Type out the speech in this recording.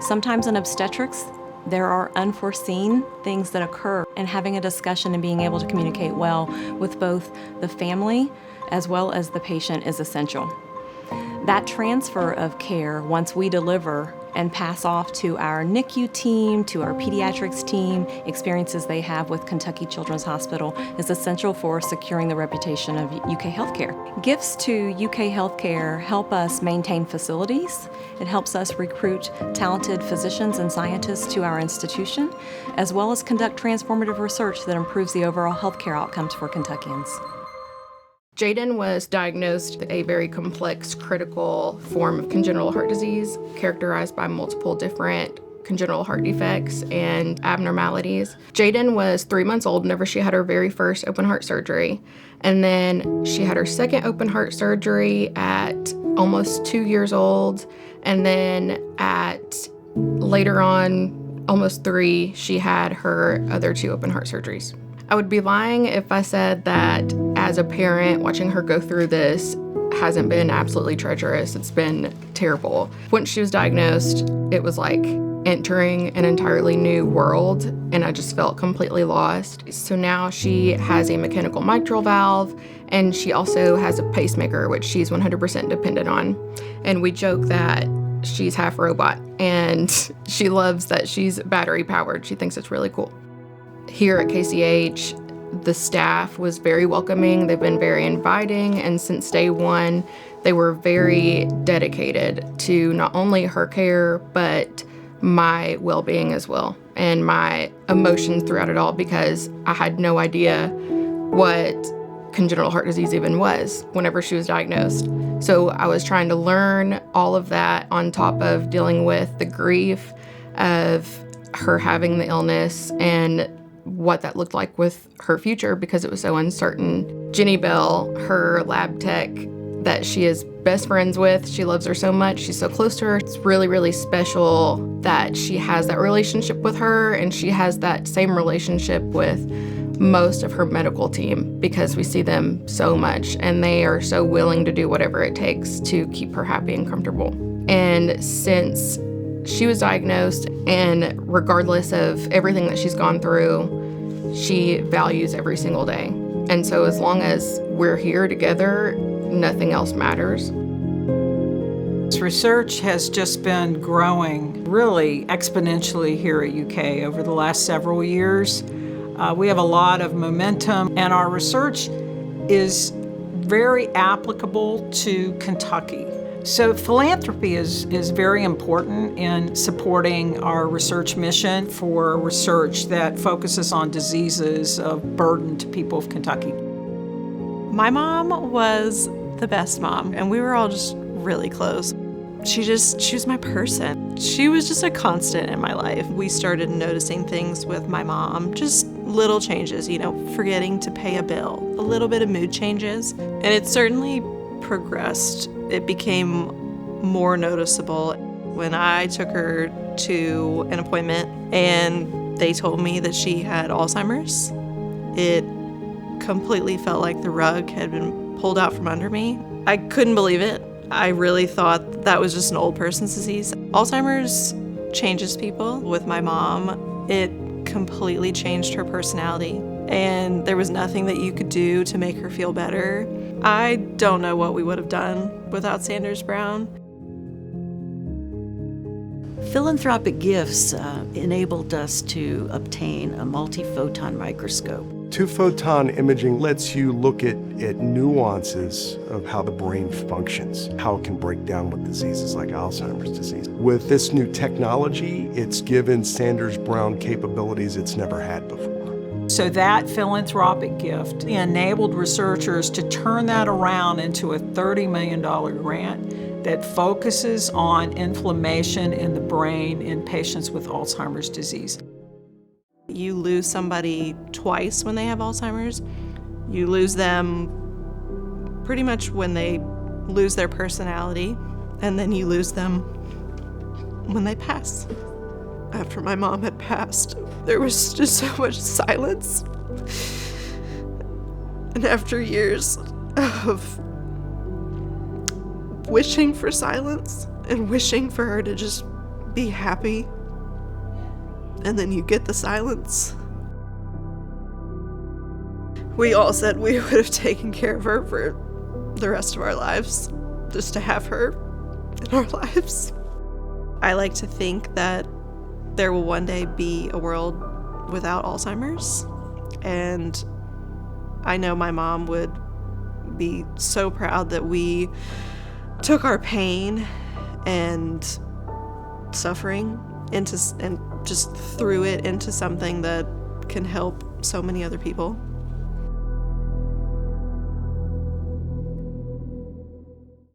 Sometimes in obstetrics, there are unforeseen things that occur, and having a discussion and being able to communicate well with both the family as well as the patient is essential. That transfer of care, once we deliver and pass off to our NICU team, to our pediatrics team, experiences they have with Kentucky Children's Hospital, is essential for securing the reputation of UK Healthcare. Gifts to UK Healthcare help us maintain facilities. It helps us recruit talented physicians and scientists to our institution, as well as conduct transformative research that improves the overall healthcare outcomes for Kentuckians. Jaden was diagnosed with a very complex, critical form of congenital heart disease, characterized by multiple different congenital heart defects and abnormalities. Jaden was 3 months old whenever she had her very first open heart surgery. And then she had her second open heart surgery at almost 2 years old. And then at later on, almost 3, she had her other 2 open heart surgeries. I would be lying if I said that as a parent, watching her go through this hasn't been absolutely treacherous. It's been terrible. Once she was diagnosed, it was like entering an entirely new world, and I just felt completely lost. So now she has a mechanical mitral valve, and she also has a pacemaker, which she's 100% dependent on. And we joke that she's half robot, and she loves that she's battery powered. She thinks it's really cool. Here at KCH, the staff was very welcoming. They've been very inviting, and since day one, they were very dedicated to not only her care, but my well-being as well, and my emotions throughout it all, because I had no idea what congenital heart disease even was whenever she was diagnosed. So I was trying to learn all of that on top of dealing with the grief of her having the illness and what that looked like with her future, because it was so uncertain. Jenny Bell, her lab tech that she is best friends with, she loves her so much, she's so close to her. It's really, really special that she has that relationship with her, and she has that same relationship with most of her medical team, because we see them so much and they are so willing to do whatever it takes to keep her happy and comfortable. And since she was diagnosed, and regardless of everything that she's gone through, she values every single day. And so as long as we're here together, nothing else matters. Research has just been growing really exponentially here at UK over the last several years. We have a lot of momentum, and our research is very applicable to Kentucky. So philanthropy is very important in supporting our research mission for research that focuses on diseases of burden to people of Kentucky. My mom was the best mom, and we were all just really close. She was my person. She was just a constant in my life. We started noticing things with my mom, just little changes, forgetting to pay a bill, a little bit of mood changes, and it certainly progressed. It became more noticeable when I took her to an appointment and they told me that she had Alzheimer's. It completely felt like the rug had been pulled out from under me. I couldn't believe it. I really thought that was just an old person's disease. Alzheimer's changes people. With my mom, it completely changed her personality, and there was nothing that you could do to make her feel better. I don't know what we would have done without Sanders Brown. Philanthropic gifts enabled us to obtain a multiphoton microscope. Two-photon imaging lets you look at nuances of how the brain functions, how it can break down with diseases like Alzheimer's disease. With this new technology, it's given Sanders Brown capabilities it's never had before. So that philanthropic gift enabled researchers to turn that around into a $30 million grant that focuses on inflammation in the brain in patients with Alzheimer's disease. You lose somebody twice when they have Alzheimer's. You lose them pretty much when they lose their personality, and then you lose them when they pass. After my mom had passed, there was just so much silence. And after years of wishing for silence and wishing for her to just be happy, and then you get the silence. We all said we would have taken care of her for the rest of our lives, just to have her in our lives. I like to think that there will one day be a world without Alzheimer's, and I know my mom would be so proud that we took our pain and suffering and just threw it into something that can help so many other people.